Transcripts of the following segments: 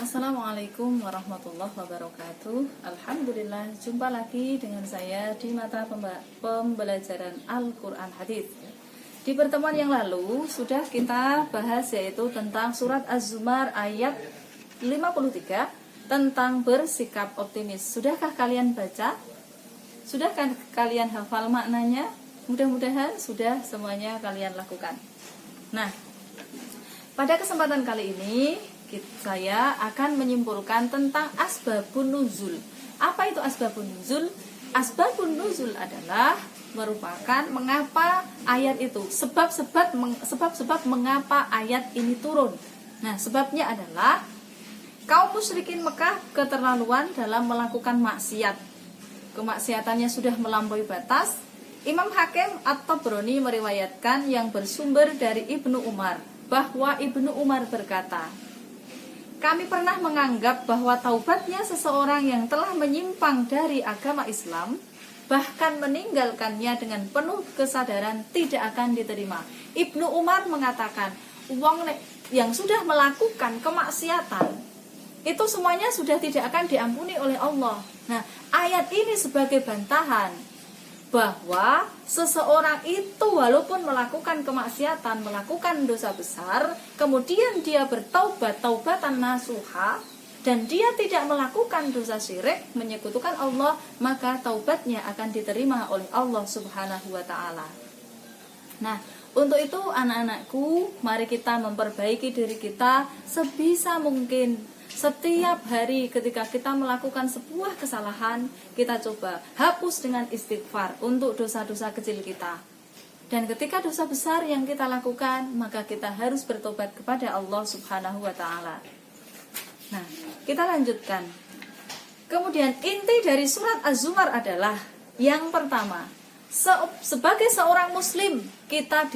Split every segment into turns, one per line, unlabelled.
Assalamualaikum warahmatullahi wabarakatuh. Alhamdulillah, jumpa lagi dengan saya di mata pembelajaran Al-Quran Hadis. Di pertemuan yang lalu sudah kita bahas yaitu tentang surat Az-Zumar ayat 53 tentang bersikap optimis. Sudahkah kalian baca? Sudahkah kalian hafal maknanya? Mudah-mudahan sudah semuanya kalian lakukan. Nah, pada kesempatan kali ini saya akan menyimpulkan tentang asbabun nuzul. Apa itu asbabun nuzul? Asbabun nuzul adalah merupakan mengapa ayat itu, sebab-sebab mengapa ayat ini turun. Nah, sebabnya adalah kaum musyrikin Mekah keterlaluan dalam melakukan maksiat. Kemaksiatannya sudah melampaui batas. Imam Hakim At-Tabrani meriwayatkan yang bersumber dari Ibnu Umar bahwa Ibnu Umar berkata, kami pernah menganggap bahwa taubatnya seseorang yang telah menyimpang dari agama Islam, bahkan meninggalkannya dengan penuh kesadaran, tidak akan diterima. Ibnu Umar mengatakan, wong yang sudah melakukan kemaksiatan, itu semuanya sudah tidak akan diampuni oleh Allah. Nah, ayat ini sebagai bantahan bahwa seseorang itu walaupun melakukan kemaksiatan, melakukan dosa besar, kemudian dia bertaubat, taubatan nasuha, dan dia tidak melakukan dosa syirik, menyekutukan Allah, maka taubatnya akan diterima oleh Allah Subhanahu wa ta'ala. Nah, untuk itu anak-anakku, mari kita memperbaiki diri kita sebisa mungkin. Setiap hari ketika kita melakukan sebuah kesalahan, kita coba hapus dengan istighfar untuk dosa-dosa kecil kita. Dan ketika dosa besar yang kita lakukan, maka kita harus bertobat kepada Allah Subhanahu wa ta'ala. Nah, kita lanjutkan. Kemudian inti dari surat Az-Zumar adalah yang pertama, sebagai seorang muslim, kita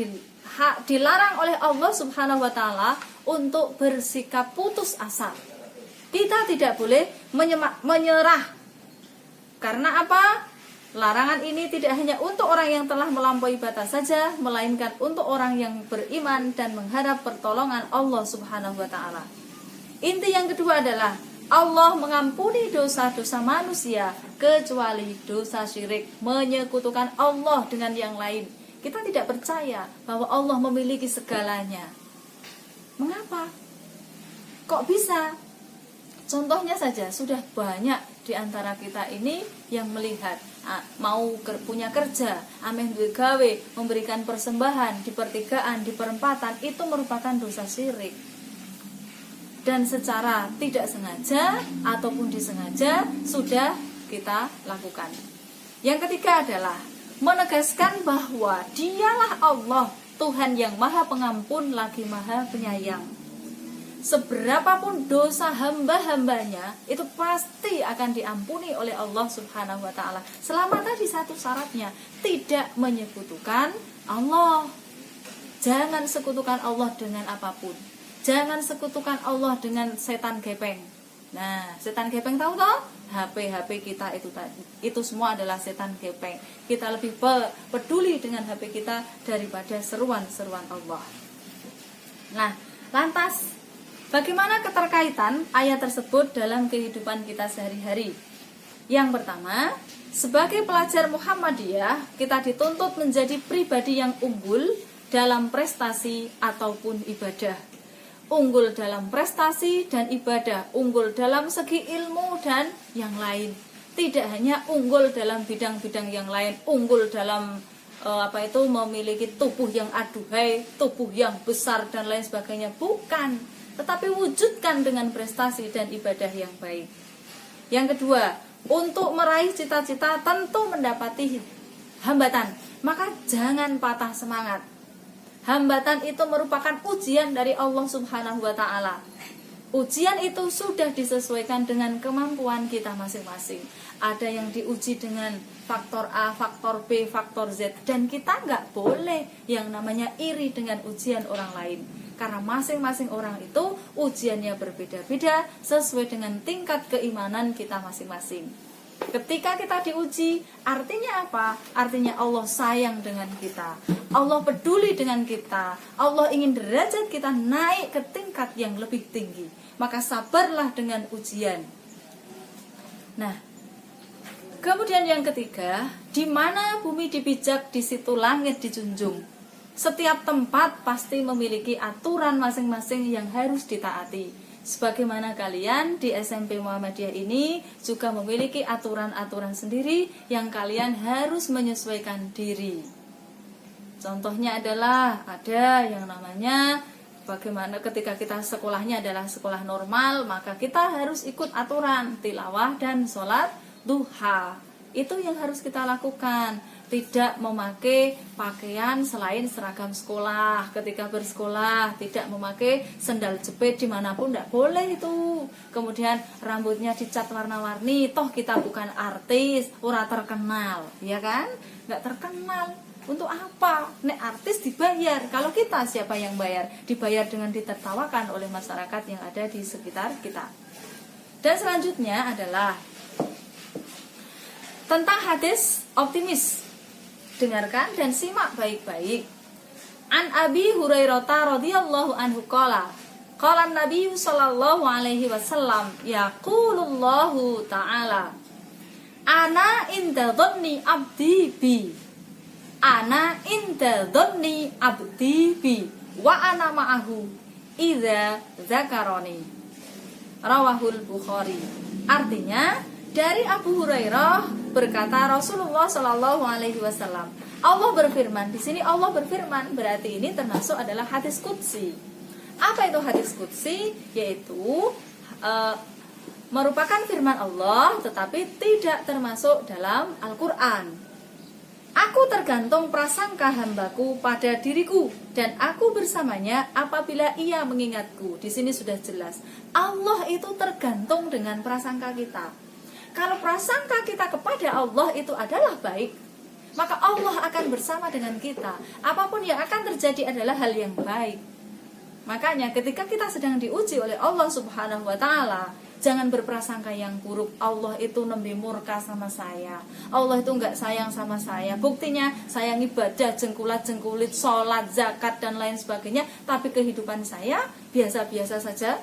dilarang oleh Allah Subhanahu wa ta'ala untuk bersikap putus asa. Kita tidak boleh menyerah. Karena apa? Larangan ini tidak hanya untuk orang yang telah melampaui batas saja, melainkan untuk orang yang beriman dan mengharap pertolongan Allah Subhanahu wa ta'ala. Inti yang kedua adalah Allah mengampuni dosa-dosa manusia kecuali dosa syirik, menyekutukan Allah dengan yang lain. Kita tidak percaya bahwa Allah memiliki segalanya. Mengapa? Kok bisa? Contohnya saja, sudah banyak di antara kita ini yang melihat mau punya kerja, ameh duwe gawe, memberikan persembahan di pertigaan, di perempatan, itu merupakan dosa syirik. Dan secara tidak sengaja ataupun disengaja sudah kita lakukan. Yang ketiga adalah menegaskan bahwa Dialah Allah, Tuhan yang Maha Pengampun lagi Maha Penyayang. Seberapapun dosa hamba-hambanya, itu pasti akan diampuni oleh Allah Subhanahu wa ta'ala. Selama tadi satu syaratnya, tidak menyekutukan Allah. Jangan sekutukan Allah dengan apapun. Jangan sekutukan Allah dengan setan gepeng. Nah, setan gepeng tahu toh? HP kita itu tadi. Itu semua adalah setan gepeng. Kita lebih peduli dengan HP kita daripada seruan-seruan Allah. Nah, lantas bagaimana keterkaitan ayat tersebut dalam kehidupan kita sehari-hari? Yang pertama, sebagai pelajar Muhammadiyah, kita dituntut menjadi pribadi yang unggul dalam prestasi ataupun ibadah. Unggul dalam prestasi dan ibadah, unggul dalam segi ilmu dan yang lain. Tidak hanya unggul dalam bidang-bidang yang lain, unggul dalam memiliki tubuh yang aduhai, tubuh yang besar dan lain sebagainya. Bukan, tetapi wujudkan dengan prestasi dan ibadah yang baik. Yang kedua, untuk meraih cita-cita tentu mendapati hambatan, maka jangan patah semangat. Hambatan itu merupakan ujian dari Allah Subhanahu wa ta'ala. Ujian itu sudah disesuaikan dengan kemampuan kita masing-masing. Ada yang diuji dengan faktor A, faktor B, faktor Z, dan kita nggak boleh yang namanya iri dengan ujian orang lain. Karena masing-masing orang itu ujiannya berbeda-beda sesuai dengan tingkat keimanan kita masing-masing. Ketika kita diuji, artinya apa? Artinya Allah sayang dengan kita, Allah peduli dengan kita, Allah ingin derajat kita naik ke tingkat yang lebih tinggi. Maka sabarlah dengan ujian. Nah, kemudian yang ketiga, di mana bumi dipijak, di situ langit dijunjung. Setiap tempat pasti memiliki aturan masing-masing yang harus ditaati. Sebagaimana kalian di SMP Muhammadiyah ini juga memiliki aturan-aturan sendiri yang kalian harus menyesuaikan diri. Contohnya adalah ada yang namanya bagaimana ketika kita sekolahnya adalah sekolah normal, maka kita harus ikut aturan tilawah dan sholat duha. Itu yang harus kita lakukan. Tidak memakai pakaian selain seragam sekolah ketika bersekolah, tidak memakai sendal jepit dimanapun, tidak boleh itu. Kemudian rambutnya dicat warna-warni, toh kita bukan artis, ora terkenal, ya kan? Nggak terkenal. Untuk apa? Nek artis dibayar. Kalau kita siapa yang bayar? Dibayar dengan ditertawakan oleh masyarakat yang ada di sekitar kita. Dan selanjutnya adalah tentang hadis optimis. Dengarkan dan simak baik-baik. An Abi Hurairah radhiyallahu anhu qala Nabi sallallahu alaihi wasallam yaqulullahu ta'ala ana inda dhanni abdi bi ana inda dhanni abdi bi wa ana ma'ahu idza dzakarani. Rawahul Bukhari. Artinya, dari Abu Hurairah berkata Rasulullah Shallallahu Alaihi Wasallam, Allah berfirman. Di sini Allah berfirman berarti ini termasuk adalah hadis qudsi. Apa itu hadis qudsi? Yaitu merupakan firman Allah, tetapi tidak termasuk dalam Al-Quran. Aku tergantung prasangka hambaku pada diriku, dan aku bersamanya apabila ia mengingatku. Di sini sudah jelas, Allah itu tergantung dengan prasangka kita. Kalau prasangka kita kepada Allah itu adalah baik, maka Allah akan bersama dengan kita. Apapun yang akan terjadi adalah hal yang baik. Makanya ketika kita sedang diuji oleh Allah Subhanahu wa Ta'ala, jangan berprasangka yang buruk. Allah itu nembe murka sama saya, Allah itu enggak sayang sama saya. Buktinya saya ibadah jengkulat-jengkulit, sholat, zakat dan lain sebagainya, tapi kehidupan saya biasa-biasa saja.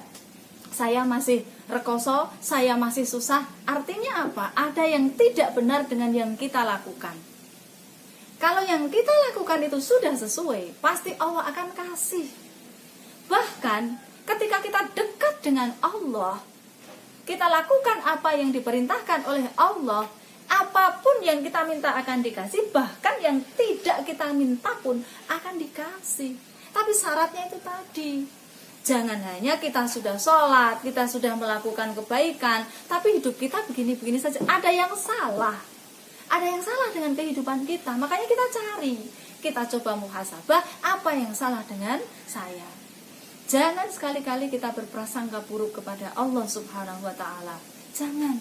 Saya masih rekoso, saya masih susah. Artinya apa? Ada yang tidak benar dengan yang kita lakukan. Kalau yang kita lakukan itu sudah sesuai, pasti Allah akan kasih. Bahkan ketika kita dekat dengan Allah, kita lakukan apa yang diperintahkan oleh Allah, apapun yang kita minta akan dikasih. Bahkan yang tidak kita minta pun akan dikasih. Tapi syaratnya itu tadi, jangan hanya kita sudah sholat, kita sudah melakukan kebaikan, tapi hidup kita begini-begini saja. Ada yang salah. Ada yang salah dengan kehidupan kita. Makanya kita cari, kita coba muhasabah, apa yang salah dengan saya. Jangan sekali-kali kita berprasangka buruk kepada Allah Subhanahu wa Ta'ala. Jangan.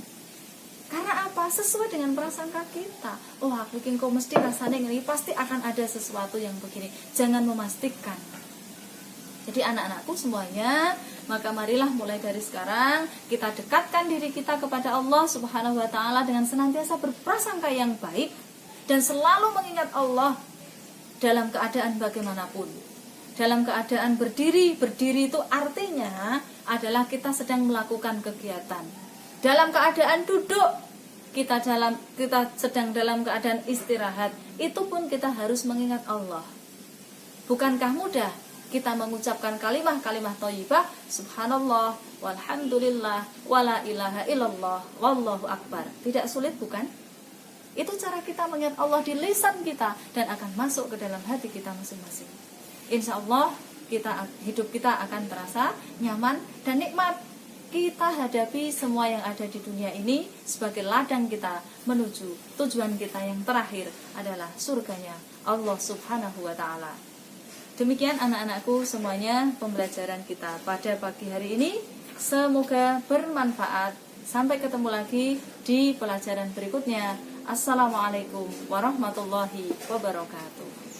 Karena apa? Sesuai dengan prasangka kita. Oh, aku bikin kau mesti rasanya ini pasti akan ada sesuatu yang begini. Jangan memastikan. Jadi anak-anakku semuanya, maka marilah mulai dari sekarang kita dekatkan diri kita kepada Allah Subhanahu wa Ta'ala dengan senantiasa berprasangka yang baik dan selalu mengingat Allah dalam keadaan bagaimanapun. Dalam keadaan berdiri itu artinya adalah kita sedang melakukan kegiatan. Dalam keadaan duduk, kita sedang dalam keadaan istirahat, itu pun kita harus mengingat Allah. Bukankah mudah kita mengucapkan kalimah-kalimah thayyibah, subhanallah, walhamdulillah, wala ilaha illallah, wallahu akbar. Tidak sulit bukan? Itu cara kita mengingat Allah di lisan kita dan akan masuk ke dalam hati kita masing-masing. Insya Allah hidup kita akan terasa nyaman dan nikmat. Kita hadapi semua yang ada di dunia ini sebagai ladang kita menuju tujuan kita yang terakhir adalah surganya Allah Subhanahu wa Ta'ala. Demikian anak-anakku semuanya pembelajaran kita pada pagi hari ini. Semoga bermanfaat. Sampai ketemu lagi di pelajaran berikutnya. Assalamualaikum warahmatullahi wabarakatuh.